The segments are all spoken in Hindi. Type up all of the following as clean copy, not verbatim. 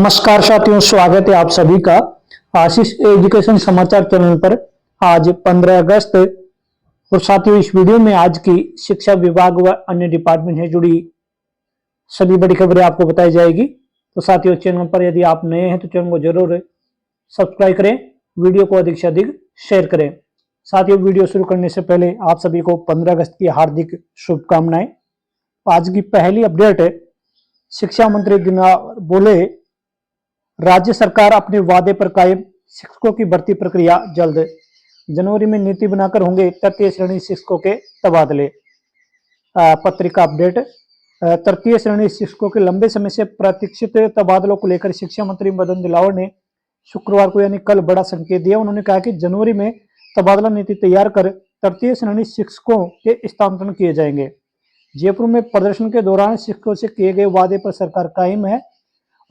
नमस्कार साथियों, स्वागत है आप सभी का आशीष एजुकेशन समाचार चैनल पर। आज 15 अगस्त और साथियों इस वीडियो में आज की शिक्षा विभाग व अन्य डिपार्टमेंट से जुड़ी सभी बड़ी खबरें आपको बताई जाएगी। तो साथियों चैनल पर यदि आप नए हैं तो चैनल को जरूर सब्सक्राइब करें, वीडियो को अधिक से अधिक शेयर करें। साथियों वीडियो शुरू करने से पहले आप सभी को 15 अगस्त की हार्दिक शुभकामनाएं। आज की पहली अपडेट है, शिक्षा मंत्री दिनावर बोले राज्य सरकार अपने वादे पर कायम, शिक्षकों की भर्ती प्रक्रिया जल्द। जनवरी में नीति बनाकर होंगे तृतीय श्रेणी शिक्षकों के तबादले। पत्रिका अपडेट, तृतीय श्रेणी शिक्षकों के लंबे समय से प्रतीक्षित तबादलों को लेकर शिक्षा मंत्री मदन दिलावर ने शुक्रवार को यानी कल बड़ा संकेत दिया। उन्होंने कहा कि जनवरी में तबादला नीति तैयार कर तृतीय श्रेणी शिक्षकों के स्थानांतरण किए जाएंगे। जयपुर में प्रदर्शन के दौरान शिक्षकों से किए गए वादे पर सरकार कायम है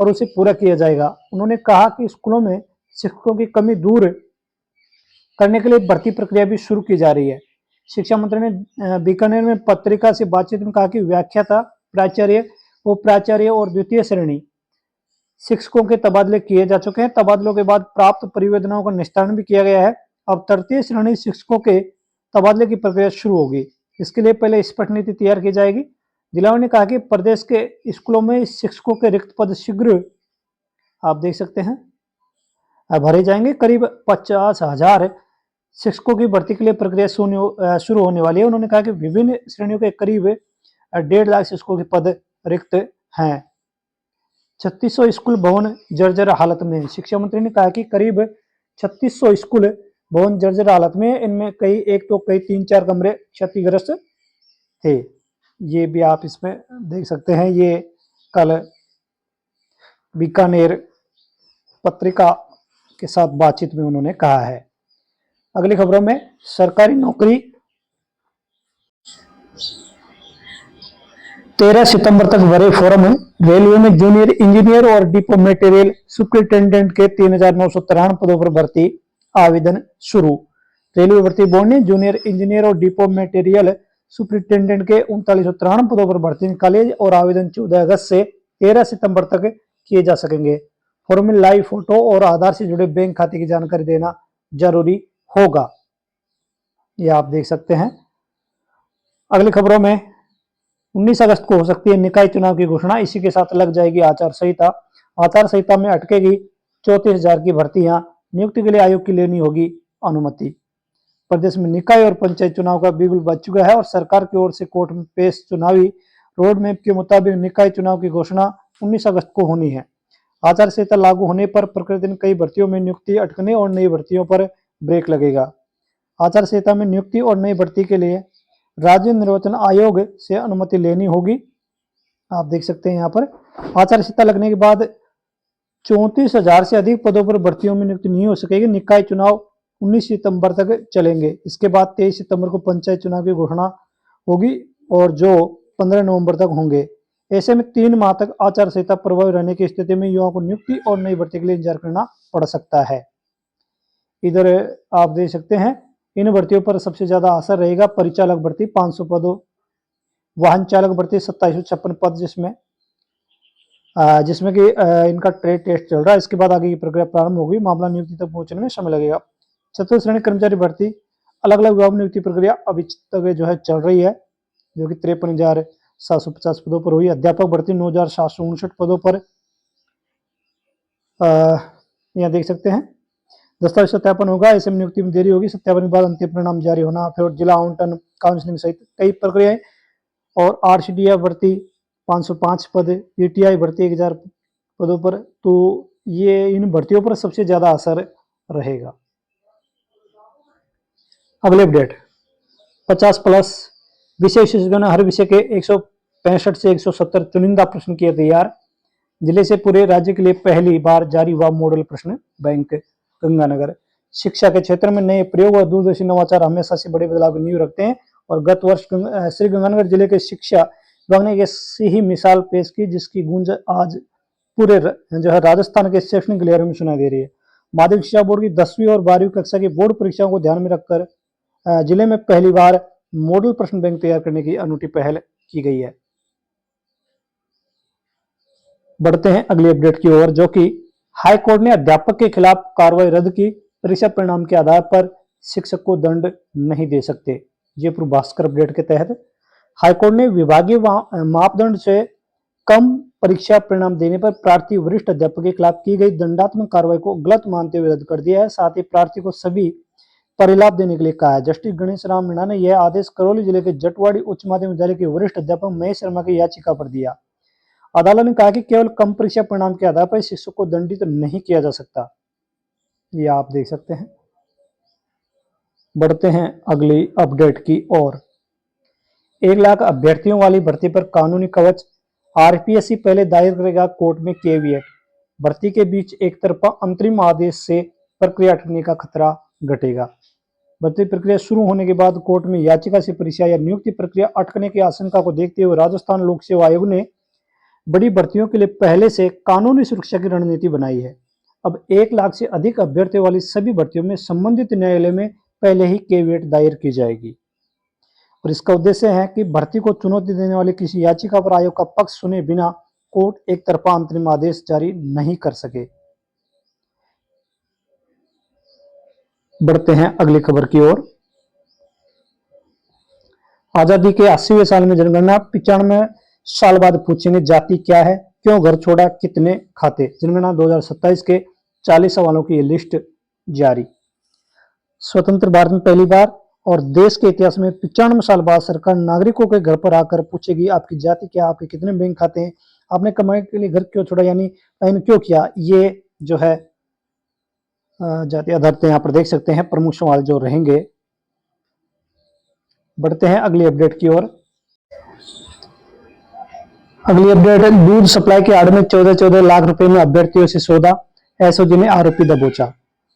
और उसे पूरा किया जाएगा। उन्होंने कहा कि स्कूलों में शिक्षकों की कमी दूर करने के लिए भर्ती प्रक्रिया भी शुरू की जा रही है। शिक्षा मंत्री ने बीकानेर में पत्रिका से बातचीत में कहा कि व्याख्याता, प्राचार्य, उपाचार्य और द्वितीय श्रेणी शिक्षकों के तबादले किए जा चुके हैं। तबादलों के बाद प्राप्त परिवेदनाओं का निस्तारण भी किया गया है। अब तृतीय श्रेणी शिक्षकों के तबादले की प्रक्रिया शुरू होगी। इसके लिए पहले स्पष्ट नीति तैयार की जाएगी। दिलावर ने कहा कि प्रदेश के स्कूलों में शिक्षकों के रिक्त पद शीघ्र आप देख सकते हैं भरे जाएंगे। करीब 50,000 शिक्षकों की भर्ती के लिए प्रक्रिया शुरू होने वाली है। उन्होंने कहा कि विभिन्न श्रेणियों के करीब 1.5 लाख शिक्षकों के पद रिक्त हैं। 3600 स्कूल भवन जर्जर हालत में। शिक्षा मंत्री ने कहा कि करीब 3600 स्कूल भवन जर्जर हालत में, इनमें कई 3-4 कमरे क्षतिग्रस्त थे। ये भी आप इसमें देख सकते हैं। ये कल बीकानेर पत्रिका के साथ बातचीत में उन्होंने कहा है। अगली खबरों में, सरकारी नौकरी 13 सितंबर तक भरे फॉर्म। रेलवे में जूनियर इंजीनियर और डिपो मटेरियल सुपरिटेंडेंट के 3,993 पदों पर भर्ती आवेदन शुरू। रेलवे भर्ती बोर्ड ने जूनियर इंजीनियर और डिपो मटेरियल सुपरिटेंडेंट के 3993 पदों पर भर्ती निकाली और आवेदन 14 अगस्त से 13 सितंबर तक किए जा सकेंगे। फॉर्म में लाइव फोटो और आधार से जुड़े बैंक खाते की जानकारी देना जरूरी होगा। यह आप देख सकते हैं। अगली खबरों में, 19 अगस्त को हो सकती है निकाय चुनाव की घोषणा। इसी के साथ लग जाएगी आचार संहिता। आचार संहिता में अटकेगी 34,000 की भर्तियां। नियुक्ति के लिए आयोग की लेनी होगी अनुमति। प्रदेश में निकाय और पंचायत चुनाव का बिगुल बज चुका है और सरकार की ओर से कोर्ट में पेश चुनावी रोड मैप के मुताबिक निकाय चुनाव की घोषणा 19 अगस्त को होनी है। आचार संहिता लागू होने पर प्रतिदिन कई भर्तियों में नियुक्ति अटकने और नई भर्तियों पर ब्रेक लगेगा। आचार संहिता में नियुक्ति और नई भर्ती के लिए राज्य निर्वाचन आयोग से अनुमति लेनी होगी। आप देख सकते हैं यहाँ पर आचार संहिता लगने के बाद 34,000 से अधिक पदों पर भर्तियों में नियुक्ति नहीं हो सकेगी। निकाय चुनाव 19 सितंबर तक चलेंगे। इसके बाद 23 सितंबर को पंचायत चुनाव की घोषणा होगी और जो 15 नवंबर तक होंगे। ऐसे में 3 माह तक आचार संहिता प्रभावी रहने की स्थिति में युवाओं को नियुक्ति और नई भर्ती के लिए इंतजार करना पड़ सकता है। इधर आप देख सकते हैं इन भर्तियों पर सबसे ज्यादा असर रहेगा। परिचालक भर्ती 500 पदों, वाहन चालक भर्ती 2756 पद, जिसमें कि इनका ट्रेड टेस्ट चल रहा है। इसके बाद आगे की प्रक्रिया प्रारंभ होगी। मामला नियुक्ति तक पहुंचने में समय लगेगा। चतुर्थ श्रेणी कर्मचारी भर्ती, अलग अलग विभाग में नियुक्ति प्रक्रिया अभी तक जो है चल रही है, जो कि 53,750 पदों पर हुई। अध्यापक भर्ती 9,759 पदों पर यहाँ देख सकते हैं। दस्तावेज सत्यापन होगा, ऐसे में नियुक्ति में देरी होगी। सत्यापन के बाद अंतिम परिणाम जारी होना, फिर जिला आवंटन, काउंसलिंग सहित कई प्रक्रियाएं। और RCDF भर्ती 505 पद, PTI भर्ती 1000 पदों पर। तो ये इन भर्तियों पर सबसे ज्यादा असर रहेगा। अगले अपडेट, 50+ विषय विशेषज्ञों ने हर विषय के 165 से 170 चुनिंदा प्रश्न किए तैयार। जिले से पूरे राज्य के लिए पहली बार जारी हुआ मॉडल प्रश्न बैंक। गंगानगर, शिक्षा के क्षेत्र में नए प्रयोग और दूरदर्शी नवाचार हमेशा से बड़े बदलाव की नींव रखते हैं और गत वर्ष श्री गंगानगर जिले के शिक्षा विभाग ने एक ऐसी ही मिसाल पेश की जिसकी गूंज आज पूरे जो है राजस्थान के शैक्षणिक गलियारों में सुनाई दे रही है। माध्यमिक शिक्षा बोर्ड की 10वीं और 12वीं कक्षा की बोर्ड परीक्षाओं को ध्यान में रखकर जिले में पहली बार मॉडल प्रश्न बैंक तैयार करने की अनूठी पहल की गई है। बढ़ते हैं अगली अपडेट की ओर, जो कि हाई कोर्ट ने अध्यापक के खिलाफ कार्रवाई रद्द की। परीक्षा परिणाम के आधार पर शिक्षक को दंड नहीं दे सकते। जयपुर भास्कर अपडेट के तहत हाईकोर्ट ने विभागीय मापदंड से कम परीक्षा परिणाम देने पर प्रार्थी वरिष्ठ अध्यापक के खिलाफ की गई दंडात्मक कार्रवाई को गलत मानते हुए रद्द कर दिया है। साथ ही प्रार्थी को सभी परिलाभ देने के लिए कहा है। जस्टिस गणेश राम मीणा ने यह आदेश करौली जिले के जटवाड़ी उच्च माध्यमिक विद्यालय के वरिष्ठ अध्यापक महेश शर्मा की याचिका पर दिया। अदालत ने कहा कि केवल कम परीक्षा परिणाम के आधार पर शिक्षक को दंडित नहीं किया जा सकता। ये आप देख सकते हैं। बढ़ते हैं अगली अपडेट की ओर। 1 लाख अभ्यर्थियों वाली भर्ती पर कानूनी कवच। आरपीएससी पहले दायर करेगा कोर्ट में केवीएट। भर्ती के बीच एक तरफा अंतरिम आदेश से प्रक्रिया अटकने का खतरा घटेगा। भर्ती प्रक्रिया शुरू होने के बाद कोर्ट में याचिका से परीक्षा या नियुक्ति प्रक्रिया अटकने की आशंका को देखते हुए राजस्थान लोक सेवा आयोग ने बड़ी भर्तियों के लिए पहले से कानूनी सुरक्षा की रणनीति बनाई है। अब 1 लाख से अधिक अभ्यर्थियों वाली सभी भर्तियों में संबंधित न्यायालय में पहले ही केवीएट दायर की जाएगी और इसका उद्देश्य है कि भर्ती को चुनौती देने वाली किसी याचिका पर आयोग का पक्ष सुने बिना कोर्ट एक तरफा अंतरिम आदेश जारी नहीं कर सके। बढ़ते हैं अगली खबर की ओर। आजादी के 80वें साल में जनगणना। 95 साल बाद पूछेंगे जाति क्या है, क्यों घर छोड़ा, कितने खाते। जनगणना 2027 के 40 सवालों की ये लिस्ट जारी। स्वतंत्र भारत में पहली बार और देश के इतिहास में 95 साल बाद सरकार नागरिकों के घर पर आकर पूछेगी आपकी जाति क्या, आपके कितने बैंक खाते हैं, आपने कमाई के लिए घर क्यों छोड़ा, यानी क्यों किया। ये जो है जाति आधारित यहाँ पर देख सकते हैं प्रमुख सवाल जो रहेंगे। बढ़ते हैं अगली अपडेट की ओर। अगली अपडेट है दूध सप्लाई के आड़ में 14 लाख रुपए में अभ्यर्थियों से सौदा। एसओजी ने आरोपी दबोचा।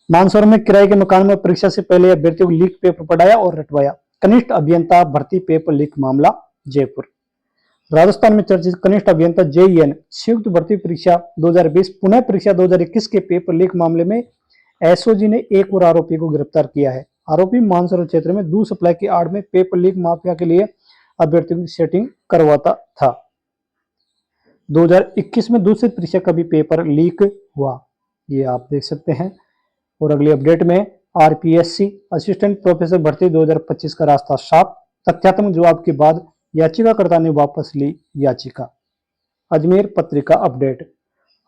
मानसौर में किराए के मकान में परीक्षा से पहले अभ्यर्थियों को लीक पेपर पढ़ाया और रटवाया। कनिष्ठ अभियंता भर्ती पेपर लीक मामला जयपुर। राजस्थान में चर्चित कनिष्ठ अभियंता जेईएन संयुक्त भर्ती परीक्षा 2020 पुनः परीक्षा 2021 के पेपर लीक मामले में एसओजी ने एक और आरोपी को गिरफ्तार किया है। आरोपी मानसरोवर क्षेत्र में दूध सप्लाई की आड़ में पेपर लीक माफिया के लिए अभ्यर्थियों की सेटिंग करवाता था। 2021 में दूसरी परीक्षा का भी पेपर लीक हुआ, ये आप देख सकते हैं। और अगली अपडेट में आरपीएससी असिस्टेंट प्रोफेसर भर्ती 2025 का रास्ता साफ। तथ्यात्मक जवाब के बाद याचिकाकर्ता ने वापस ली याचिका। अजमेर पत्रिका अपडेट।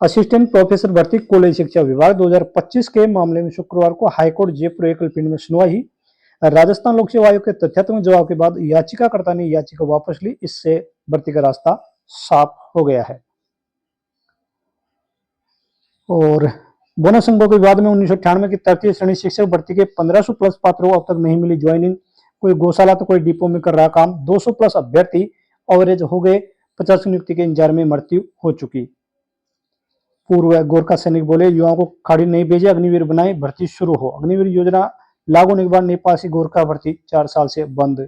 असिस्टेंट प्रोफेसर भर्ती कॉलेज शिक्षा विभाग 2025 के मामले में शुक्रवार को हाईकोर्ट जयपुर एकल पीठ में सुनवाई। राजस्थान लोक सेवा आयोग के तथ्यात्मक जवाब के बाद याचिकाकर्ता ने याचिका वापस ली। इससे भर्ती का रास्ता साफ हो गया है। और बोनस अंकों के विवाद में 1998 की तृतीय श्रेणी शिक्षक भर्ती के 1500 प्लस पात्रों को अब तक नहीं मिली ज्वाइनिंग। कोई गौशाला तो कोई डिपो में कर रहा काम। 200 प्लस अभ्यर्थी एवरेज हो गए। 50 नियुक्ति के इंतजार में मृत्यु हो चुकी। पूर्व गोरखा सैनिक बोले युवाओं को खाड़ी नहीं भेजे, अग्निवीर बनाए, भर्ती शुरू हो। अग्निवीर योजना लागू होने के बाद नेपाल से गोरखा भर्ती 4 साल से बंद।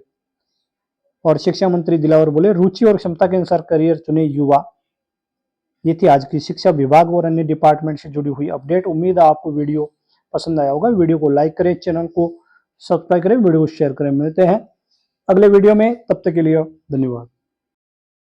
और शिक्षा मंत्री दिलावर बोले रुचि और क्षमता के अनुसार करियर चुने युवा। ये थी आज की शिक्षा विभाग और अन्य डिपार्टमेंट से जुड़ी हुई अपडेट। उम्मीद है आपको वीडियो पसंद आया होगा। वीडियो को लाइक करें, चैनल को सब्सक्राइब करें, वीडियो को शेयर करें। मिलते हैं अगले वीडियो में, तब तक के लिए धन्यवाद।